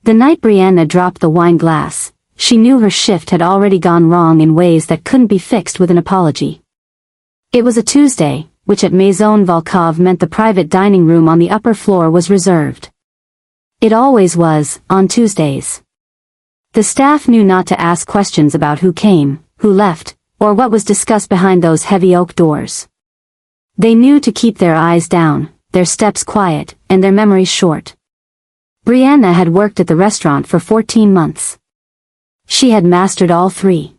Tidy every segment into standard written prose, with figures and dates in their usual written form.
The night Brianna dropped the wine glass, she knew her shift had already gone wrong in ways that couldn't be fixed with an apology. It was a Tuesday, which at Maison Volkov meant the private dining room on the upper floor was reserved. It always was, on Tuesdays. The staff knew not to ask questions about who came, who left, or what was discussed behind those heavy oak doors. They knew to keep their eyes down, their steps quiet, and their memories short. Brianna had worked at the restaurant for 14 months. She had mastered all three.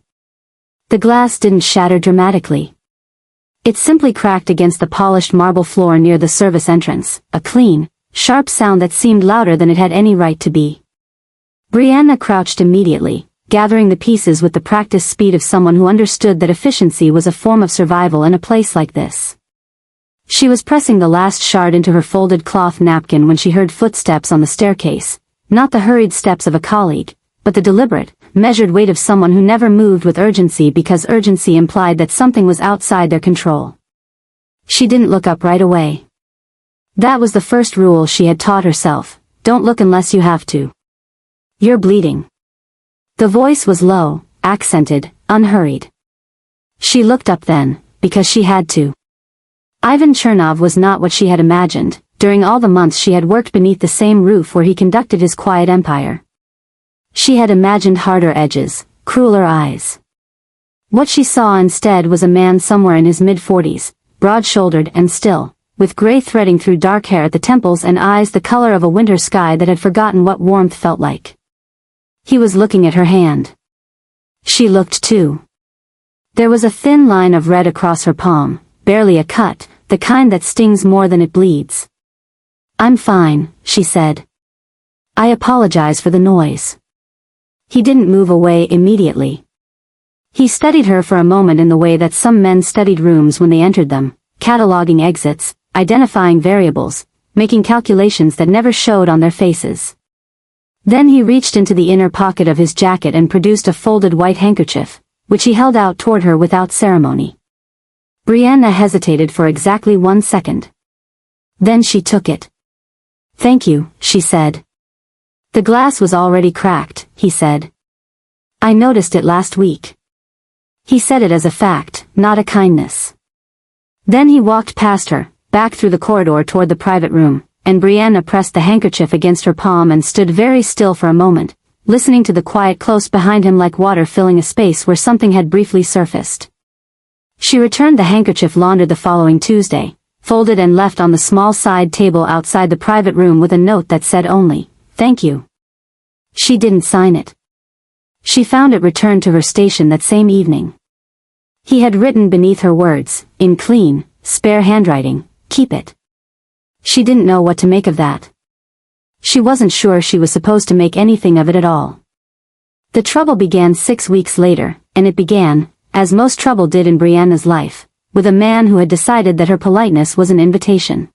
The glass didn't shatter dramatically. It simply cracked against the polished marble floor near the service entrance, a clean, sharp sound that seemed louder than it had any right to be. Brianna crouched immediately, gathering the pieces with the practiced speed of someone who understood that efficiency was a form of survival in a place like this. She was pressing the last shard into her folded cloth napkin when she heard footsteps on the staircase, not the hurried steps of a colleague, but the deliberate, measured weight of someone who never moved with urgency because urgency implied that something was outside their control. She didn't look up right away. That was the first rule she had taught herself: don't look unless you have to. You're bleeding. The voice was low, accented, unhurried. She looked up then, because she had to. Ivan Chernov was not what she had imagined, during all the months she had worked beneath the same roof where he conducted his quiet empire. She had imagined harder edges, crueler eyes. What she saw instead was a man somewhere in his mid-40s, broad-shouldered and still, with gray threading through dark hair at the temples and eyes the color of a winter sky that had forgotten what warmth felt like. He was looking at her hand. She looked too. There was a thin line of red across her palm, barely a cut, the kind that stings more than it bleeds. "I'm fine," she said. "I apologize for the noise." He didn't move away immediately. He studied her for a moment in the way that some men studied rooms when they entered them, cataloging exits, identifying variables, making calculations that never showed on their faces. Then he reached into the inner pocket of his jacket and produced a folded white handkerchief, which he held out toward her without ceremony. Brianna hesitated for exactly 1 second. Then she took it. "Thank you," she said. "The glass was already cracked," he said. "I noticed it last week." He said it as a fact, not a kindness. Then he walked past her, back through the corridor toward the private room, and Brianna pressed the handkerchief against her palm and stood very still for a moment, listening to the quiet close behind him like water filling a space where something had briefly surfaced. She returned the handkerchief laundered the following Tuesday, folded and left on the small side table outside the private room with a note that said only, "Thank you." She didn't sign it. She found it returned to her station that same evening. He had written beneath her words, in clean, spare handwriting, "Keep it." She didn't know what to make of that. She wasn't sure she was supposed to make anything of it at all. The trouble began 6 weeks later, and it began, as most trouble did in Brianna's life, with a man who had decided that her politeness was an invitation.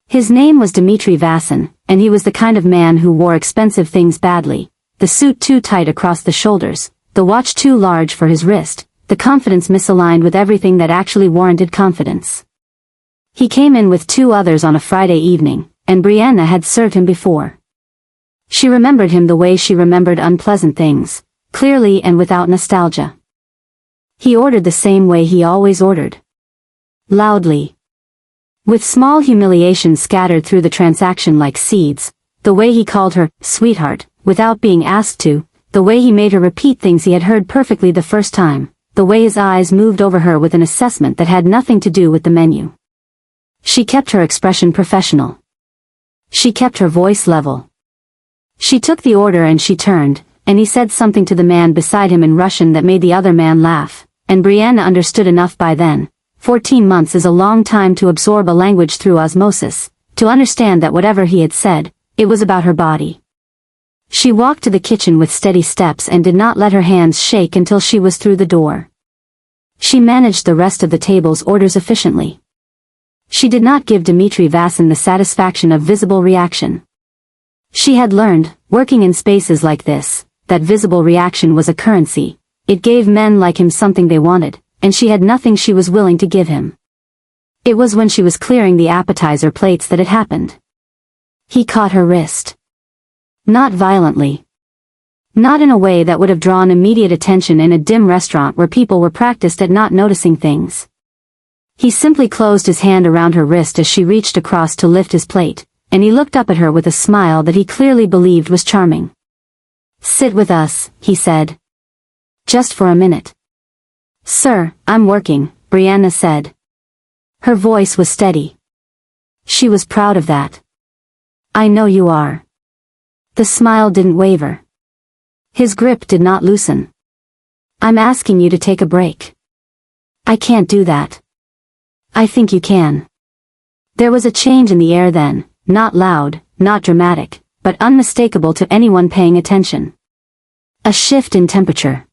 His name was Dmitry Vassin, and he was the kind of man who wore expensive things badly, the suit too tight across the shoulders, the watch too large for his wrist, the confidence misaligned with everything that actually warranted confidence. He came in with 2 others on a Friday evening, and Brianna had served him before. She remembered him the way she remembered unpleasant things, clearly and without nostalgia. He ordered the same way he always ordered. Loudly. With small humiliations scattered through the transaction like seeds, the way he called her, sweetheart, without being asked to, the way he made her repeat things he had heard perfectly the first time, the way his eyes moved over her with an assessment that had nothing to do with the menu. She kept her expression professional. She kept her voice level. She took the order and she turned, and he said something to the man beside him in Russian that made the other man laugh, and Brianna understood enough by then. 14 months is a long time to absorb a language through osmosis, to understand that whatever he had said, it was about her body. She walked to the kitchen with steady steps and did not let her hands shake until she was through the door. She managed the rest of the table's orders efficiently. She did not give Dmitry Vassin the satisfaction of visible reaction. She had learned, working in spaces like this, that visible reaction was a currency. It gave men like him something they wanted, and she had nothing she was willing to give him. It was when she was clearing the appetizer plates that it happened. He caught her wrist. Not violently. Not in a way that would have drawn immediate attention in a dim restaurant where people were practiced at not noticing things. He simply closed his hand around her wrist as she reached across to lift his plate, and he looked up at her with a smile that he clearly believed was charming. "Sit with us," he said. "Just for a minute." "Sir, I'm working," Brianna said. Her voice was steady. She was proud of that. "I know you are." The smile didn't waver. His grip did not loosen. "I'm asking you to take a break." "I can't do that." "I think you can." There was a change in the air then, not loud, not dramatic, but unmistakable to anyone paying attention. A shift in temperature.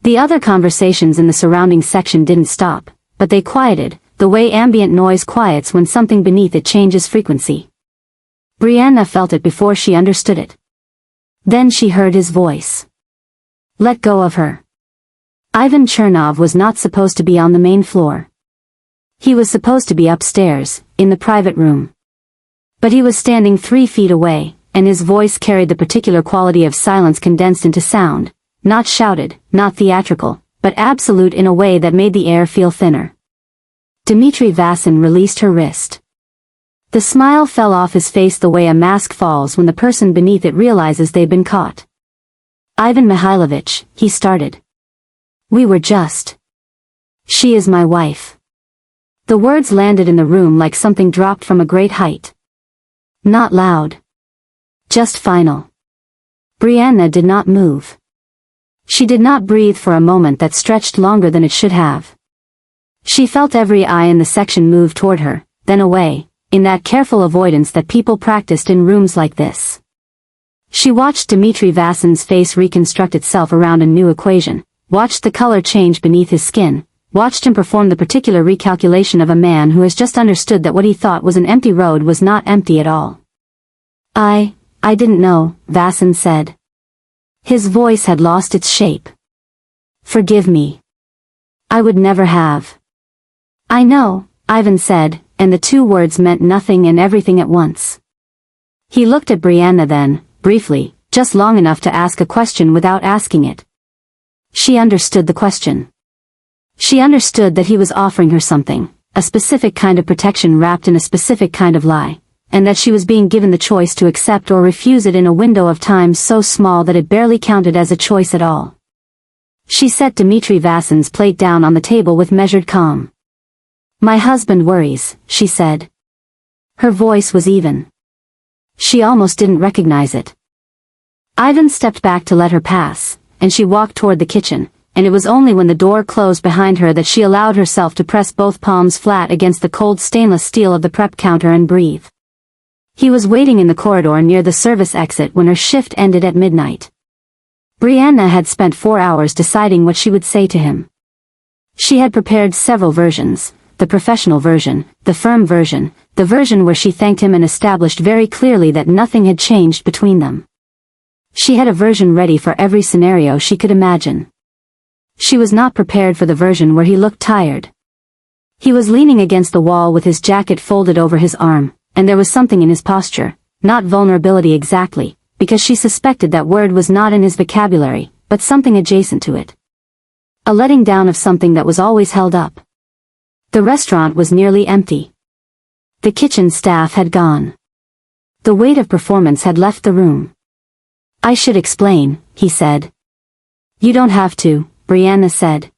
The other conversations in the surrounding section didn't stop, but they quieted, the way ambient noise quiets when something beneath it changes frequency. Brianna felt it before she understood it. Then she heard his voice. "Let go of her." Ivan Chernov was not supposed to be on the main floor. He was supposed to be upstairs, in the private room. But he was standing 3 feet away, and his voice carried the particular quality of silence condensed into sound, not shouted, not theatrical, but absolute in a way that made the air feel thinner. Dmitri Vasin released her wrist. The smile fell off his face the way a mask falls when the person beneath it realizes they've been caught. "Ivan Mihailovich," he started. "We were just. She is my wife." The words landed in the room like something dropped from a great height. Not loud. Just final. Brianna did not move. She did not breathe for a moment that stretched longer than it should have. She felt every eye in the section move toward her, then away, in that careful avoidance that people practiced in rooms like this. She watched Dmitri Vasin's face reconstruct itself around a new equation, watched the color change beneath his skin, watched him perform the particular recalculation of a man who has just understood that what he thought was an empty road was not empty at all. I didn't know," Vasin said. His voice had lost its shape. "Forgive me. I would never have." "I know," Ivan said, and the two words meant nothing and everything at once. He looked at Brianna then, briefly, just long enough to ask a question without asking it. She understood the question. She understood that he was offering her something, a specific kind of protection wrapped in a specific kind of lie, and that she was being given the choice to accept or refuse it in a window of time so small that it barely counted as a choice at all. She set Dmitri Vasin's plate down on the table with measured calm. "My husband worries," she said. Her voice was even. She almost didn't recognize it. Ivan stepped back to let her pass, and she walked toward the kitchen, and it was only when the door closed behind her that she allowed herself to press both palms flat against the cold stainless steel of the prep counter and breathe. He was waiting in the corridor near the service exit when her shift ended at midnight. Brianna had spent 4 hours deciding what she would say to him. She had prepared several versions, the professional version, the firm version, the version where she thanked him and established very clearly that nothing had changed between them. She had a version ready for every scenario she could imagine. She was not prepared for the version where he looked tired. He was leaning against the wall with his jacket folded over his arm, and there was something in his posture, not vulnerability exactly, because she suspected that word was not in his vocabulary, but something adjacent to it. A letting down of something that was always held up. The restaurant was nearly empty. The kitchen staff had gone. The weight of performance had left the room. "I should explain," he said. "You don't have to," Brianna said.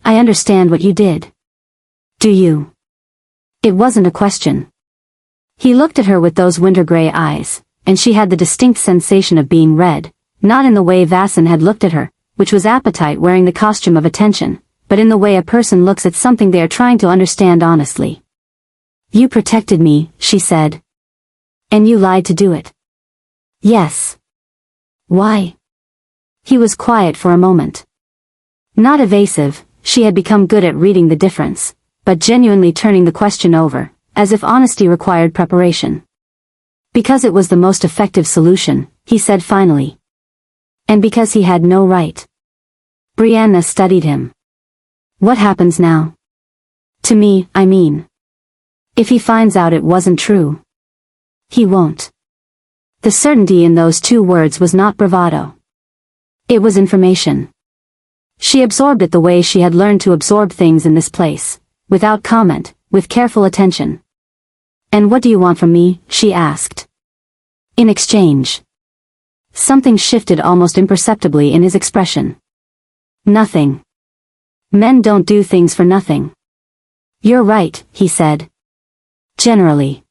"I understand what you did." "Do you?" It wasn't a question. He looked at her with those winter gray eyes, and she had the distinct sensation of being read, not in the way Vasin had looked at her, which was appetite wearing the costume of attention, but in the way a person looks at something they are trying to understand honestly. "You protected me," she said. "And you lied to do it." "Yes." "Why?" He was quiet for a moment. Not evasive, she had become good at reading the difference, but genuinely turning the question over, as if honesty required preparation. "Because it was the most effective solution," he said finally. "And because he had no right." Brianna studied him. "What happens now?" "To me, I mean. If he finds out it wasn't true." "He won't." The certainty in those two words was not bravado. It was information. She absorbed it the way she had learned to absorb things in this place, without comment, with careful attention. "And what do you want from me?" she asked. "In exchange." Something shifted almost imperceptibly in his expression. "Nothing. Men don't do things for nothing." "You're right," he said. "Generally."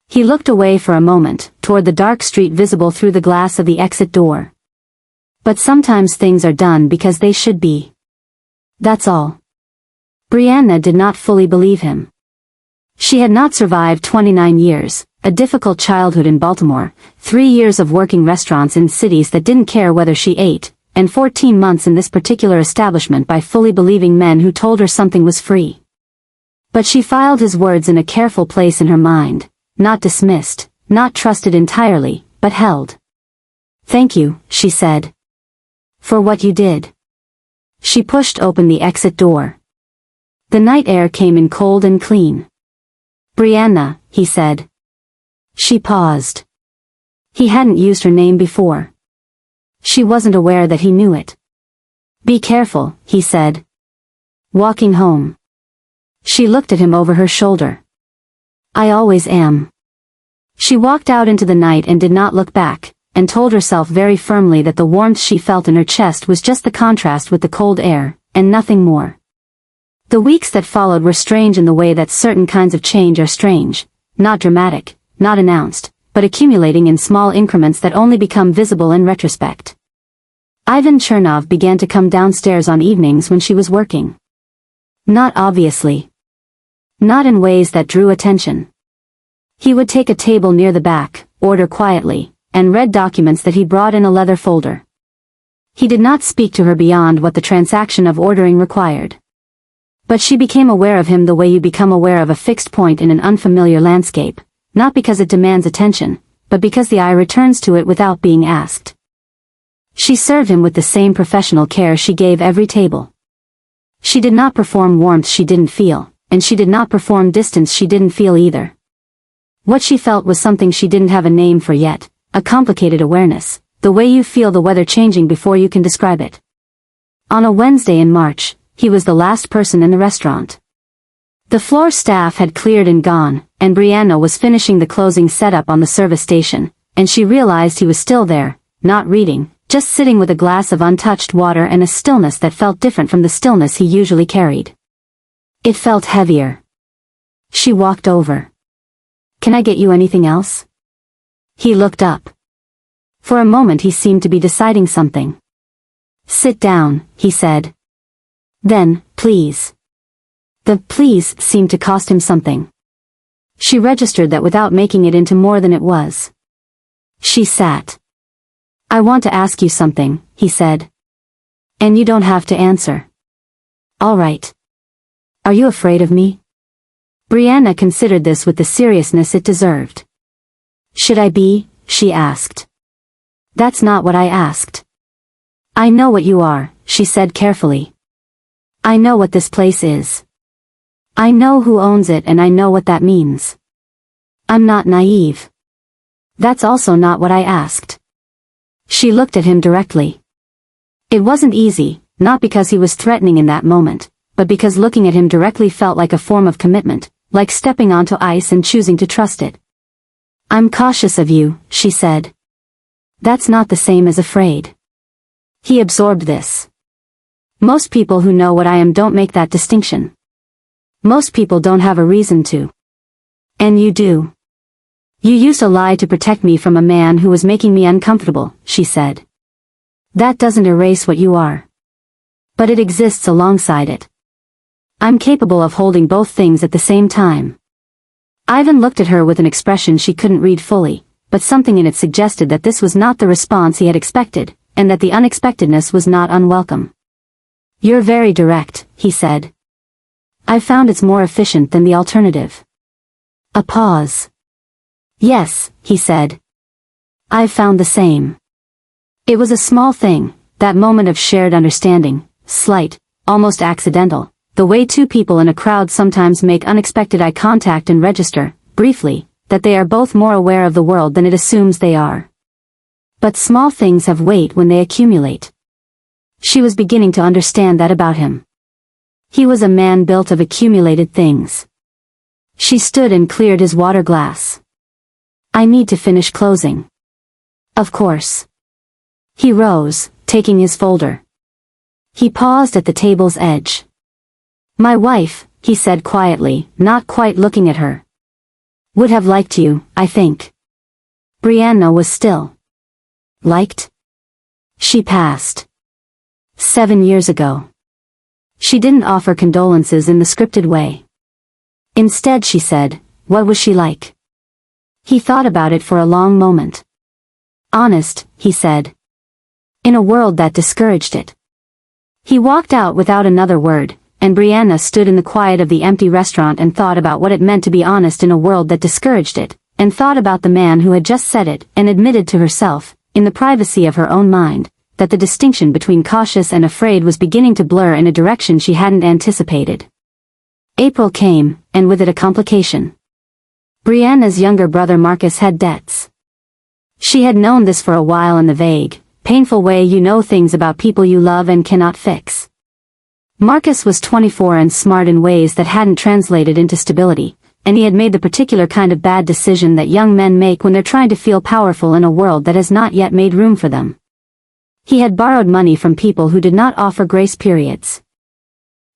He looked away for a moment, toward the dark street visible through the glass of the exit door. "But sometimes things are done because they should be. That's all." Brianna did not fully believe him. She had not survived 29 years, a difficult childhood in Baltimore, 3 years of working restaurants in cities that didn't care whether she ate, and 14 months in this particular establishment by fully believing men who told her something was free. But she filed his words in a careful place in her mind, not dismissed, not trusted entirely, but held. "Thank you," she said. "For what you did." She pushed open the exit door. The night air came in cold and clean. "Brianna," he said. She paused. He hadn't used her name before. She wasn't aware that he knew it. "Be careful," he said. "Walking home." She looked at him over her shoulder. "I always am." She walked out into the night and did not look back, and told herself very firmly that the warmth she felt in her chest was just the contrast with the cold air, and nothing more. The weeks that followed were strange in the way that certain kinds of change are strange, not dramatic, not announced, but accumulating in small increments that only become visible in retrospect. Ivan Chernov began to come downstairs on evenings when she was working. Not obviously. Not in ways that drew attention. He would take a table near the back, order quietly, and read documents that he brought in a leather folder. He did not speak to her beyond what the transaction of ordering required. But she became aware of him the way you become aware of a fixed point in an unfamiliar landscape, not because it demands attention, but because the eye returns to it without being asked. She served him with the same professional care she gave every table. She did not perform warmth she didn't feel, and she did not perform distance she didn't feel either. What she felt was something she didn't have a name for yet, a complicated awareness, the way you feel the weather changing before you can describe it. On a Wednesday in March, he was the last person in the restaurant. The floor staff had cleared and gone, and Brianna was finishing the closing setup on the service station, and she realized he was still there, not reading, just sitting with a glass of untouched water and a stillness that felt different from the stillness he usually carried. It felt heavier. She walked over. "Can I get you anything else?" He looked up. For a moment he seemed to be deciding something. "Sit down," he said. "Then, please." The "please" seemed to cost him something. She registered that without making it into more than it was. She sat. "I want to ask you something," he said. "And you don't have to answer." "All right." "Are you afraid of me?" Brianna considered this with the seriousness it deserved. "Should I be?" she asked. "That's not what I asked." "I know what you are," she said carefully. "I know what this place is. I know who owns it and I know what that means. I'm not naive. That's also not what I asked." She looked at him directly. It wasn't easy, not because he was threatening in that moment, but because looking at him directly felt like a form of commitment, like stepping onto ice and choosing to trust it. "I'm cautious of you," she said. "That's not the same as afraid." He absorbed this. Most people who know what I am don't make that distinction. Most people don't have a reason to. And you do. "You used to lie to protect me from a man who was making me uncomfortable," she said. "That doesn't erase what you are. But it exists alongside it. I'm capable of holding both things at the same time." Ivan looked at her with an expression she couldn't read fully, but something in it suggested that this was not the response he had expected, and that the unexpectedness was not unwelcome. "You're very direct," he said. "I've found it's more efficient than the alternative." A pause. "Yes," he said. "I've found the same." It was a small thing, that moment of shared understanding, slight, almost accidental, the way two people in a crowd sometimes make unexpected eye contact and register, briefly, that they are both more aware of the world than it assumes they are. But small things have weight when they accumulate. She was beginning to understand that about him. He was a man built of accumulated things. She stood and cleared his water glass. I need to finish closing. Of course. He rose, taking his folder. He paused at the table's edge. My wife, he said quietly, not quite looking at her. Would have liked you, I think. Brianna was still. Liked? She passed. 7 years ago. She didn't offer condolences in the scripted way. Instead she said, what was she like? He thought about it for a long moment. Honest, he said. In a world that discouraged it. He walked out without another word, and Brianna stood in the quiet of the empty restaurant and thought about what it meant to be honest in a world that discouraged it, and thought about the man who had just said it and admitted to herself, in the privacy of her own mind, that the distinction between cautious and afraid was beginning to blur in a direction she hadn't anticipated. April came, and with it a complication. Brianna's younger brother Marcus had debts. She had known this for a while in the vague, painful way you know things about people you love and cannot fix. Marcus was 24 and smart in ways that hadn't translated into stability, and he had made the particular kind of bad decision that young men make when they're trying to feel powerful in a world that has not yet made room for them. He had borrowed money from people who did not offer grace periods.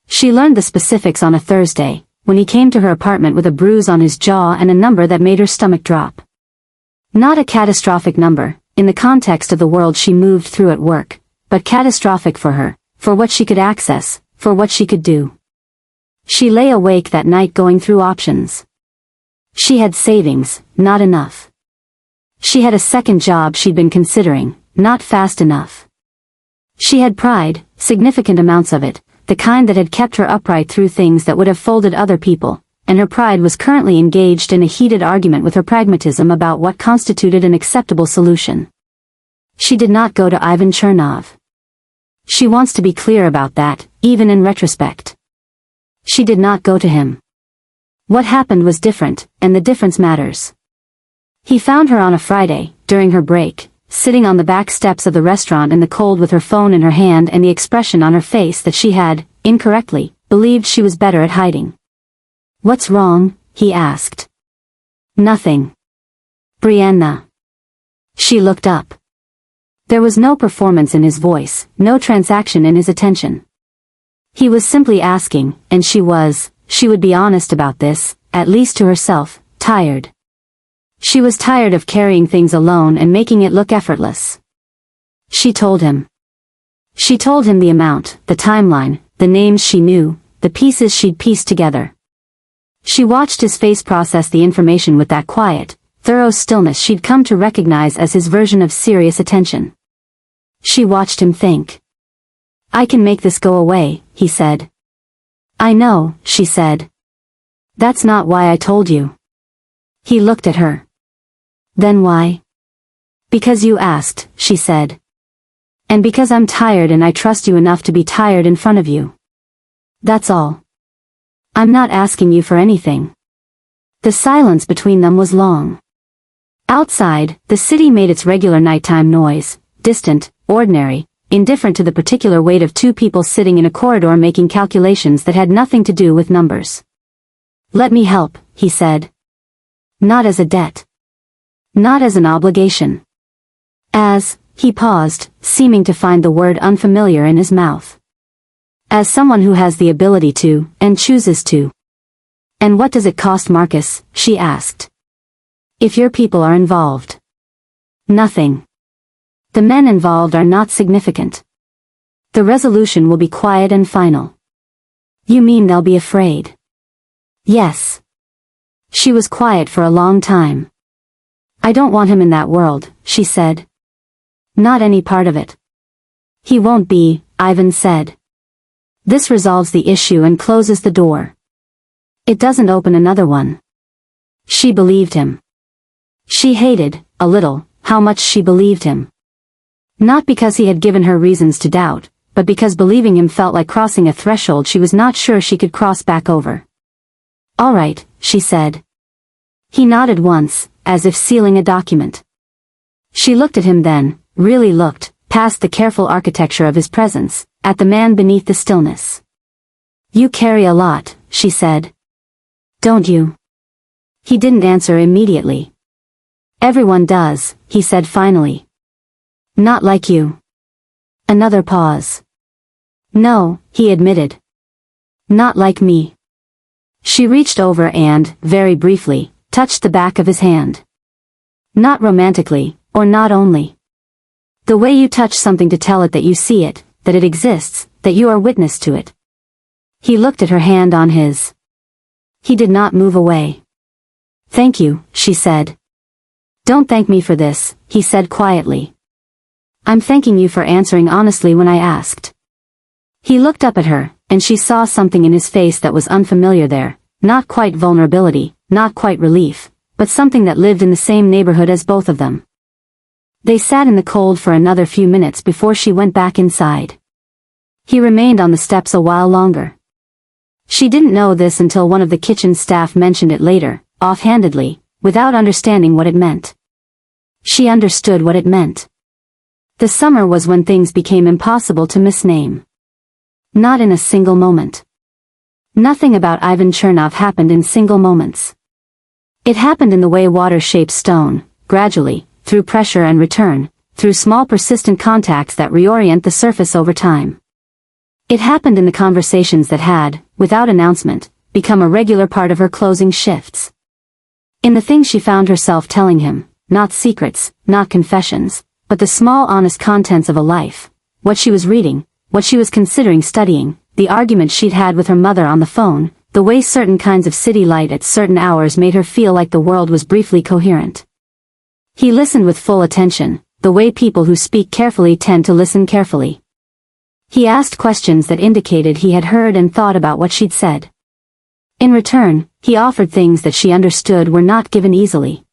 She learned the specifics on a Thursday, when he came to her apartment with a bruise on his jaw and a number that made her stomach drop. Not a catastrophic number, in the context of the world she moved through at work, but catastrophic for her, for what she could access, for what she could do. She lay awake that night going through options. She had savings, not enough. She had a second job she'd been considering, not fast enough. She had pride, significant amounts of it, the kind that had kept her upright through things that would have folded other people, and her pride was currently engaged in a heated argument with her pragmatism about what constituted an acceptable solution. She did not go to Ivan Chernov. She wants to be clear about that, even in retrospect. She did not go to him. What happened was different, and the difference matters. He found her on a Friday, during her break, sitting on the back steps of the restaurant in the cold with her phone in her hand and the expression on her face that she had, incorrectly, believed she was better at hiding. What's wrong? He asked. Nothing. Brianna. She looked up. There was no performance in his voice, no transaction in his attention. He was simply asking, and she would be honest about this, at least to herself, tired. She was tired of carrying things alone and making it look effortless. She told him. She told him the amount, the timeline, the names she knew, the pieces she'd pieced together. She watched his face process the information with that quiet, thorough stillness she'd come to recognize as his version of serious attention. She watched him think. I can make this go away, he said. I know, she said. That's not why I told you. He looked at her. Then why? Because you asked, she said. And because I'm tired and I trust you enough to be tired in front of you. That's all. I'm not asking you for anything. The silence between them was long. Outside, the city made its regular nighttime noise, distant, ordinary, indifferent to the particular weight of two people sitting in a corridor making calculations that had nothing to do with numbers. Let me help, he said. Not as a debt. Not as an obligation. He paused, seeming to find the word unfamiliar in his mouth. As someone who has the ability to, and chooses to. And what does it cost, Marcus? She asked. If your people are involved. Nothing. The men involved are not significant. The resolution will be quiet and final. You mean they'll be afraid? Yes. She was quiet for a long time. I don't want him in that world, she said. Not any part of it. He won't be, Ivan said. This resolves the issue and closes the door. It doesn't open another one. She believed him. She hated, a little, how much she believed him. Not because he had given her reasons to doubt, but because believing him felt like crossing a threshold she was not sure she could cross back over. All right, she said. He nodded once, as if sealing a document. She looked at him then, really looked, past the careful architecture of his presence, at the man beneath the stillness. "You carry a lot," she said. "Don't you?" He didn't answer immediately. "Everyone does," he said finally. "Not like you." Another pause. "No," he admitted. "Not like me." She reached over and, very briefly, touched the back of his hand. Not romantically, or not only. The way you touch something to tell it that you see it, that it exists, that you are witness to it. He looked at her hand on his. He did not move away. "Thank you," she said. "Don't thank me for this," he said quietly. "I'm thanking you for answering honestly when I asked." He looked up at her, and she saw something in his face that was unfamiliar there, not quite vulnerability, not quite relief, but something that lived in the same neighborhood as both of them. They sat in the cold for another few minutes before she went back inside. He remained on the steps a while longer. She didn't know this until one of the kitchen staff mentioned it later, offhandedly, without understanding what it meant. She understood what it meant. The summer was when things became impossible to misname. Not in a single moment. Nothing about Ivan Chernov happened in single moments. It happened in the way water shapes stone, gradually, through pressure and return, through small persistent contacts that reorient the surface over time. It happened in the conversations that had, without announcement, become a regular part of her closing shifts. In the things she found herself telling him, not secrets, not confessions, but the small honest contents of a life, what she was reading, what she was considering studying, the arguments she'd had with her mother on the phone, the way certain kinds of city light at certain hours made her feel like the world was briefly coherent. He listened with full attention, the way people who speak carefully tend to listen carefully. He asked questions that indicated he had heard and thought about what she'd said. In return, he offered things that she understood were not given easily.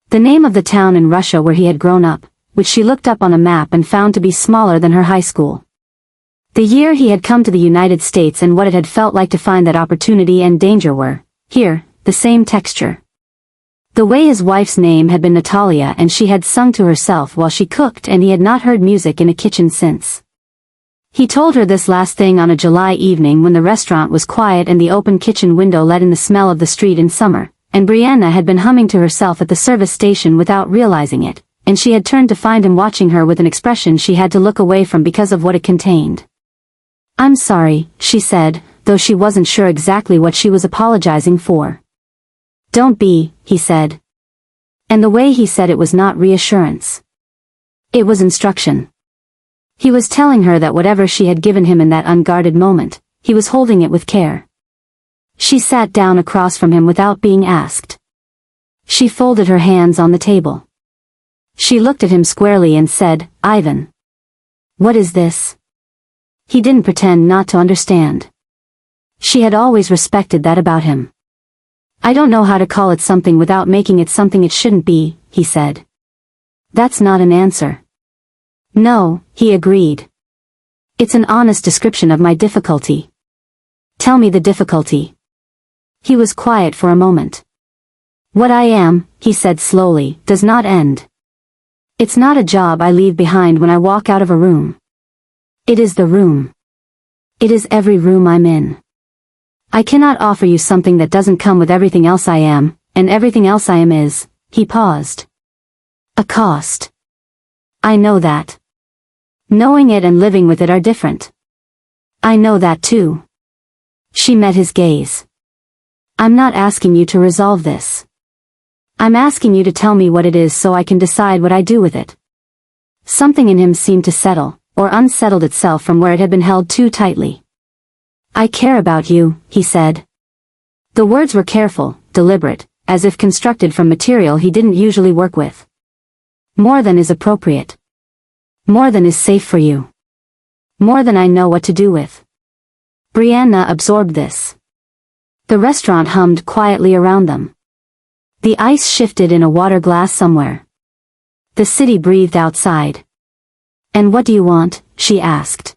The name of the town in Russia where he had grown up, which she looked up on a map and found to be smaller than her high school. The year he had come to the United States and what it had felt like to find that opportunity and danger were, here, the same texture. The way his wife's name had been Natalia and she had sung to herself while she cooked and he had not heard music in a kitchen since. He told her this last thing on a July evening when the restaurant was quiet and the open kitchen window let in the smell of the street in summer, and Brianna had been humming to herself at the service station without realizing it, and she had turned to find him watching her with an expression she had to look away from because of what it contained. "I'm sorry," she said, though she wasn't sure exactly what she was apologizing for. "Don't be," he said. And the way he said it was not reassurance. It was instruction. He was telling her that whatever she had given him in that unguarded moment, he was holding it with care. She sat down across from him without being asked. She folded her hands on the table. She looked at him squarely and said, "Ivan. What is this?" He didn't pretend not to understand. She had always respected that about him. "I don't know how to call it something without making it something it shouldn't be," he said. "That's not an answer." "No," he agreed. "It's an honest description of my difficulty." "Tell me the difficulty." He was quiet for a moment. "What I am," he said slowly, "does not end. It's not a job I leave behind when I walk out of a room. It is the room. It is every room I'm in. I cannot offer you something that doesn't come with everything else I am, and everything else I am is," he paused. "A cost. I know that. Knowing it and living with it are different. I know that too." She met his gaze. "I'm not asking you to resolve this. I'm asking you to tell me what it is so I can decide what I do with it." Something in him seemed to settle, or unsettled itself from where it had been held too tightly. "I care about you," he said. The words were careful, deliberate, as if constructed from material he didn't usually work with. "More than is appropriate. More than is safe for you. More than I know what to do with." Brianna absorbed this. The restaurant hummed quietly around them. The ice shifted in a water glass somewhere. The city breathed outside. "And what do you want?" she asked.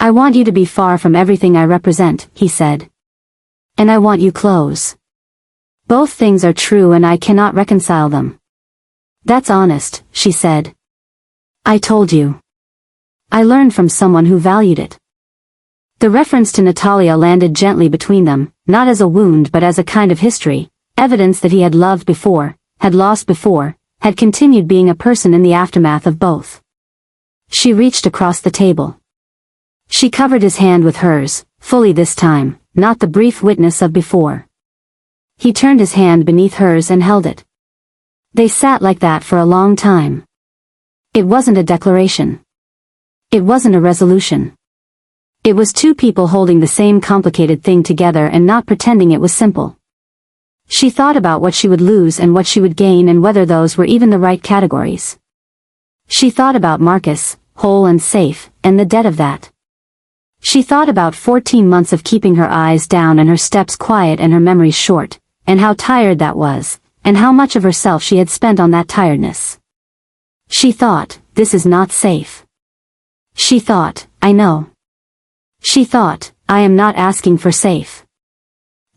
"I want you to be far from everything I represent," he said. "And I want you close." Both things are true and I cannot reconcile them. That's honest, she said. I told you. I learned from someone who valued it. The reference to Natalia landed gently between them, not as a wound but as a kind of history, evidence that he had loved before, had lost before, had continued being a person in the aftermath of both. She reached across the table. She covered his hand with hers, fully this time, not the brief witness of before. He turned his hand beneath hers and held it. They sat like that for a long time. It wasn't a declaration. It wasn't a resolution. It was two people holding the same complicated thing together and not pretending it was simple. She thought about what she would lose and what she would gain and whether those were even the right categories. She thought about Marcus, whole and safe, and the debt of that. She thought about 14 months of keeping her eyes down and her steps quiet and her memories short, and how tired that was, and how much of herself she had spent on that tiredness. She thought, this is not safe. She thought, I know. She thought, I am not asking for safe.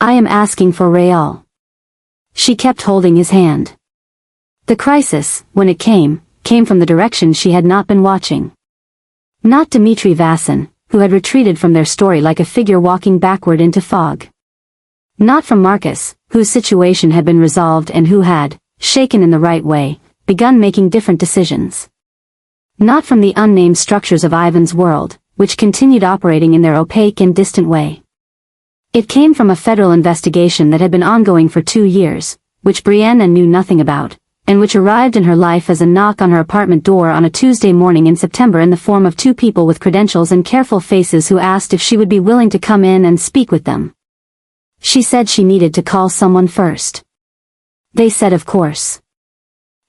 I am asking for real. She kept holding his hand. The crisis, when it came from the direction she had not been watching. Not Dmitri Vassin, who had retreated from their story like a figure walking backward into fog. Not from Marcus, whose situation had been resolved and who had, shaken in the right way, begun making different decisions. Not from the unnamed structures of Ivan's world, which continued operating in their opaque and distant way. It came from a federal investigation that had been ongoing for 2 years, which Brianna knew nothing about, and which arrived in her life as a knock on her apartment door on a Tuesday morning in September in the form of 2 people with credentials and careful faces who asked if she would be willing to come in and speak with them. She said she needed to call someone first. They said of course.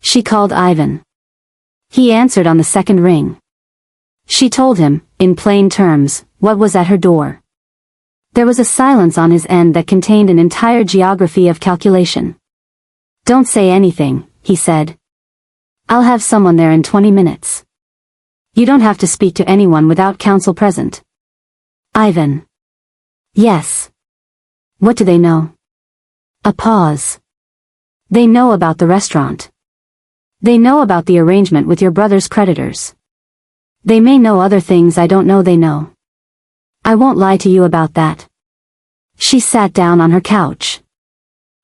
She called Ivan. He answered on the second ring. She told him, in plain terms, what was at her door. There was a silence on his end that contained an entire geography of calculation. Don't say anything, he said. I'll have someone there in 20 minutes. You don't have to speak to anyone without counsel present. Ivan. Yes. What do they know? A pause. They know about the restaurant. They know about the arrangement with your brother's creditors. They may know other things I don't know they know. I won't lie to you about that. She sat down on her couch.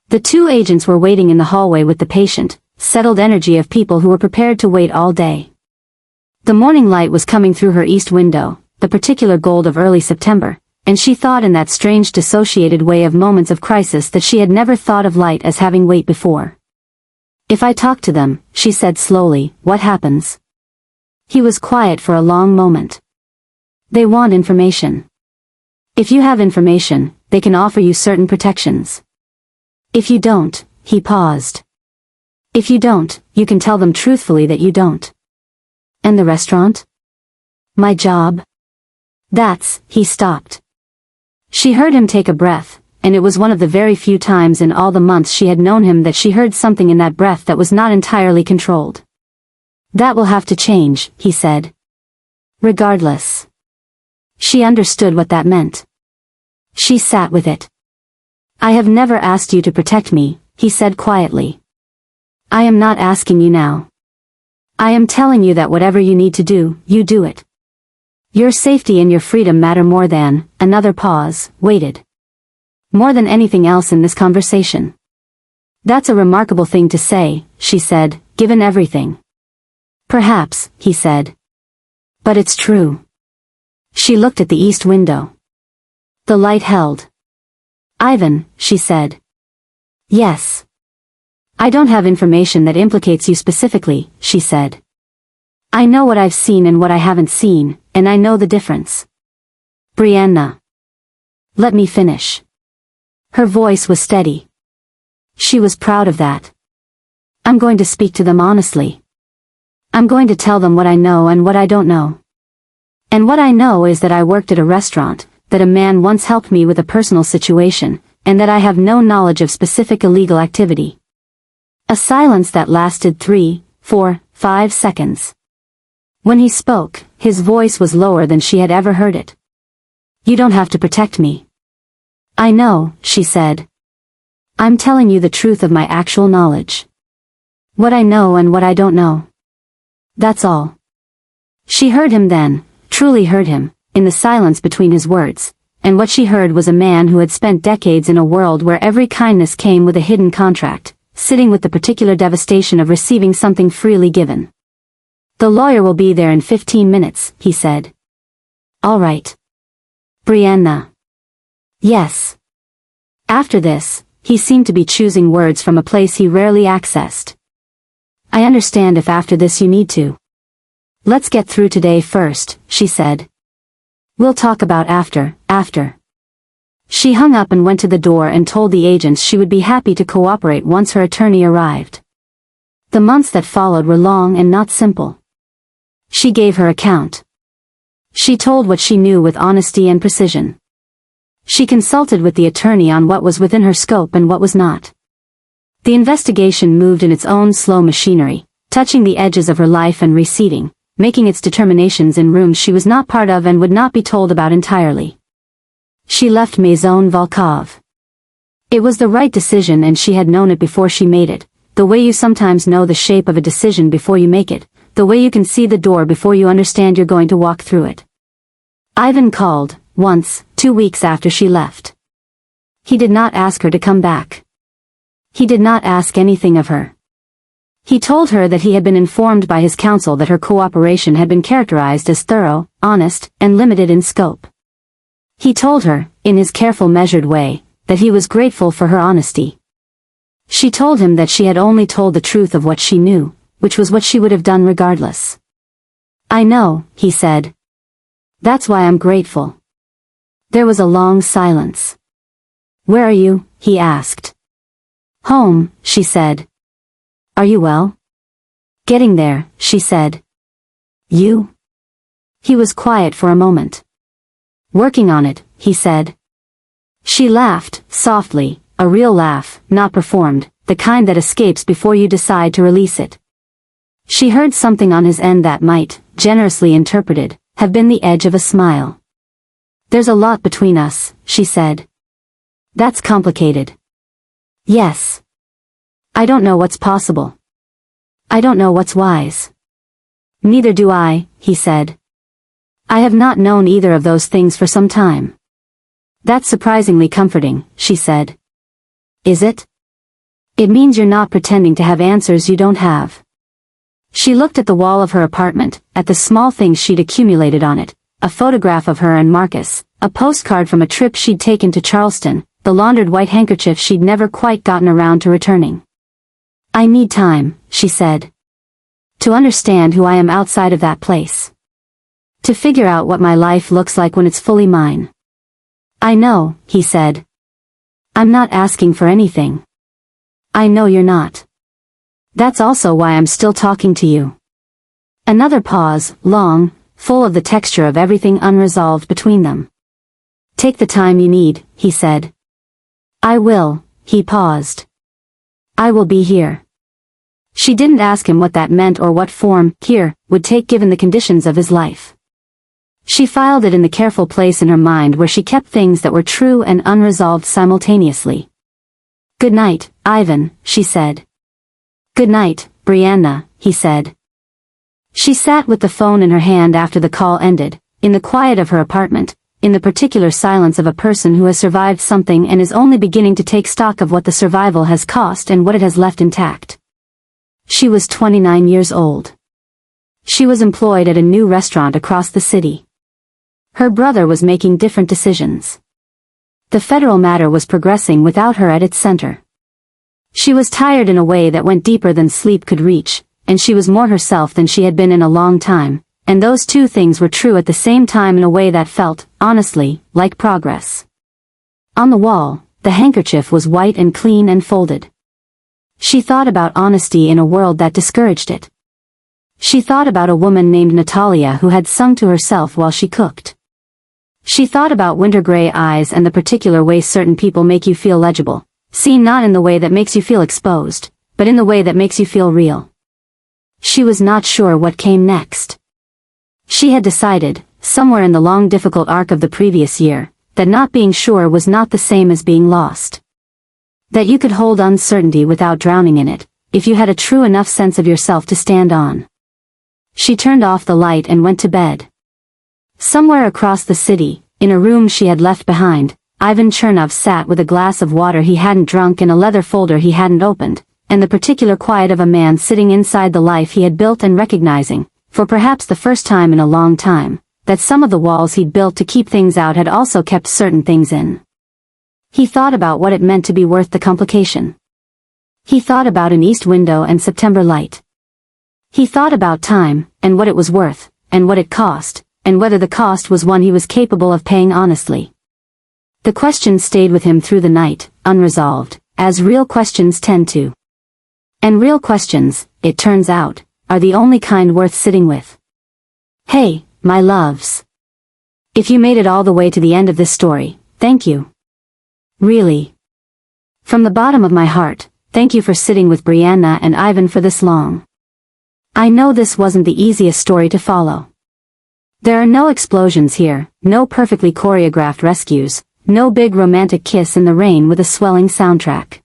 The 2 agents were waiting in the hallway with the patient, settled energy of people who were prepared to wait all day. The morning light was coming through her east window, the particular gold of early September, and she thought in that strange dissociated way of moments of crisis that she had never thought of light as having weight before. If I talk to them, she said slowly, what happens? He was quiet for a long moment. They want information. If you have information, they can offer you certain protections. If you don't, he paused. If you don't, you can tell them truthfully that you don't. And the restaurant? My job? He stopped. She heard him take a breath, and it was one of the very few times in all the months she had known him that she heard something in that breath that was not entirely controlled. That will have to change, he said. Regardless. She understood what that meant. She sat with it. I have never asked you to protect me, he said quietly. I am not asking you now. I am telling you that whatever you need to do, you do it. Your safety and your freedom matter more than, another pause, waited. More than anything else in this conversation. That's a remarkable thing to say, she said, given everything. Perhaps, he said. But it's true. She looked at the east window. The light held. Ivan, she said. Yes. I don't have information that implicates you specifically, she said. I know what I've seen and what I haven't seen, and I know the difference. Brianna. Let me finish. Her voice was steady. She was proud of that. I'm going to speak to them honestly. I'm going to tell them what I know and what I don't know. And what I know is that I worked at a restaurant, that a man once helped me with a personal situation, and that I have no knowledge of specific illegal activity. A silence that lasted 3, 4, 5 seconds. When he spoke, his voice was lower than she had ever heard it. You don't have to protect me. I know, she said. I'm telling you the truth of my actual knowledge. What I know and what I don't know. That's all. She heard him then, truly heard him, in the silence between his words, and what she heard was a man who had spent decades in a world where every kindness came with a hidden contract, sitting with the particular devastation of receiving something freely given. The lawyer will be there in 15 minutes, he said. All right. Brianna. Yes. After this, he seemed to be choosing words from a place he rarely accessed. I understand if after this you need to. Let's get through today first, she said. We'll talk about after. She hung up and went to the door and told the agents she would be happy to cooperate once her attorney arrived. The months that followed were long and not simple. She gave her account. She told what she knew with honesty and precision. She consulted with the attorney on what was within her scope and what was not. The investigation moved in its own slow machinery, touching the edges of her life and receding, making its determinations in rooms she was not part of and would not be told about entirely. She left Maison Volkov. It was the right decision and she had known it before she made it, the way you sometimes know the shape of a decision before you make it, the way you can see the door before you understand you're going to walk through it. Ivan called, once, 2 weeks after she left. He did not ask her to come back. He did not ask anything of her. He told her that he had been informed by his counsel that her cooperation had been characterized as thorough, honest, and limited in scope. He told her, in his careful measured way, that he was grateful for her honesty. She told him that she had only told the truth of what she knew, which was what she would have done regardless. I know, he said. That's why I'm grateful. There was a long silence. Where are you? He asked. Home, she said. Are you well? Getting there, she said. You? He was quiet for a moment. Working on it, he said. She laughed, softly, a real laugh, not performed, the kind that escapes before you decide to release it. She heard something on his end that might, generously interpreted, have been the edge of a smile. There's a lot between us, she said. That's complicated. Yes. I don't know what's possible. I don't know what's wise. Neither do I, he said. I have not known either of those things for some time. That's surprisingly comforting, she said. Is it? It means you're not pretending to have answers you don't have. She looked at the wall of her apartment, at the small things she'd accumulated on it, a photograph of her and Marcus, a postcard from a trip she'd taken to Charleston, the laundered white handkerchief she'd never quite gotten around to returning. I need time, she said. To understand who I am outside of that place. To figure out what my life looks like when it's fully mine. I know, he said. I'm not asking for anything. I know you're not. That's also why I'm still talking to you. Another pause, long, full of the texture of everything unresolved between them. Take the time you need, he said. I will, he paused. I will be here. She didn't ask him what that meant or what form, here, would take given the conditions of his life. She filed it in the careful place in her mind where she kept things that were true and unresolved simultaneously. Good night, Ivan, she said. Good night, Brianna, he said. She sat with the phone in her hand after the call ended, in the quiet of her apartment, in the particular silence of a person who has survived something and is only beginning to take stock of what the survival has cost and what it has left intact. She was 29 years old. She was employed at a new restaurant across the city. Her brother was making different decisions. The federal matter was progressing without her at its center. She was tired in a way that went deeper than sleep could reach, and she was more herself than she had been in a long time, and those two things were true at the same time in a way that felt, honestly, like progress. On the wall, the handkerchief was white and clean and folded. She thought about honesty in a world that discouraged it. She thought about a woman named Natalia who had sung to herself while she cooked. She thought about winter gray eyes and the particular way certain people make you feel legible, seen not in the way that makes you feel exposed, but in the way that makes you feel real. She was not sure what came next. She had decided, somewhere in the long difficult arc of the previous year, that not being sure was not the same as being lost. That you could hold uncertainty without drowning in it, if you had a true enough sense of yourself to stand on. She turned off the light and went to bed. Somewhere across the city, in a room she had left behind, Ivan Chernov sat with a glass of water he hadn't drunk and a leather folder he hadn't opened, and the particular quiet of a man sitting inside the life he had built and recognizing, for perhaps the first time in a long time, that some of the walls he'd built to keep things out had also kept certain things in. He thought about what it meant to be worth the complication. He thought about an east window and September light. He thought about time, and what it was worth, and what it cost, and whether the cost was one he was capable of paying honestly. The questions stayed with him through the night, unresolved, as real questions tend to. And real questions, it turns out, are the only kind worth sitting with. Hey, my loves. If you made it all the way to the end of this story, thank you. Really. From the bottom of my heart, thank you for sitting with Brianna and Ivan for this long. I know this wasn't the easiest story to follow. There are no explosions here, no perfectly choreographed rescues, no big romantic kiss in the rain with a swelling soundtrack.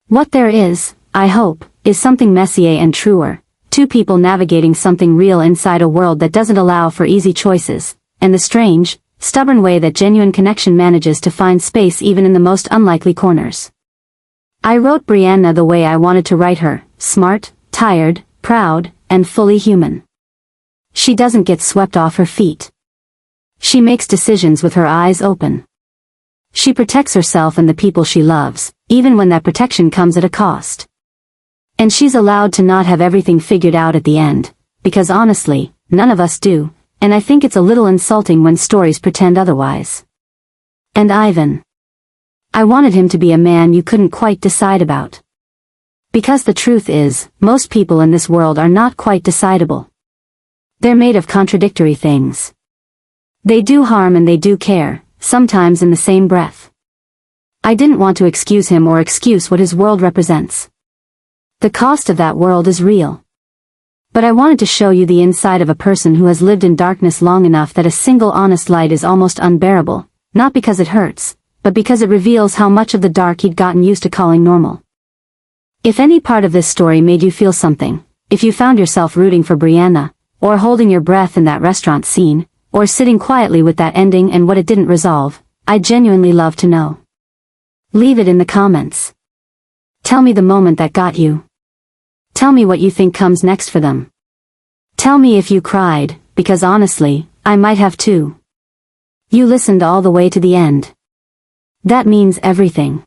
What there is, I hope, is something messier and truer, two people navigating something real inside a world that doesn't allow for easy choices, and the strange, stubborn way that genuine connection manages to find space even in the most unlikely corners. I wrote Brianna the way I wanted to write her, smart, tired, proud, and fully human. She doesn't get swept off her feet. She makes decisions with her eyes open. She protects herself and the people she loves, even when that protection comes at a cost. And she's allowed to not have everything figured out at the end, because honestly, none of us do, and I think it's a little insulting when stories pretend otherwise. And Ivan. I wanted him to be a man you couldn't quite decide about. Because the truth is, most people in this world are not quite decidable. They're made of contradictory things. They do harm and they do care, sometimes in the same breath. I didn't want to excuse him or excuse what his world represents. The cost of that world is real. But I wanted to show you the inside of a person who has lived in darkness long enough that a single honest light is almost unbearable, not because it hurts, but because it reveals how much of the dark he'd gotten used to calling normal. If any part of this story made you feel something, if you found yourself rooting for Brianna, or holding your breath in that restaurant scene, or sitting quietly with that ending and what it didn't resolve, I'd genuinely love to know. Leave it in the comments. Tell me the moment that got you. Tell me what you think comes next for them. Tell me if you cried, because honestly, I might have too. You listened all the way to the end. That means everything.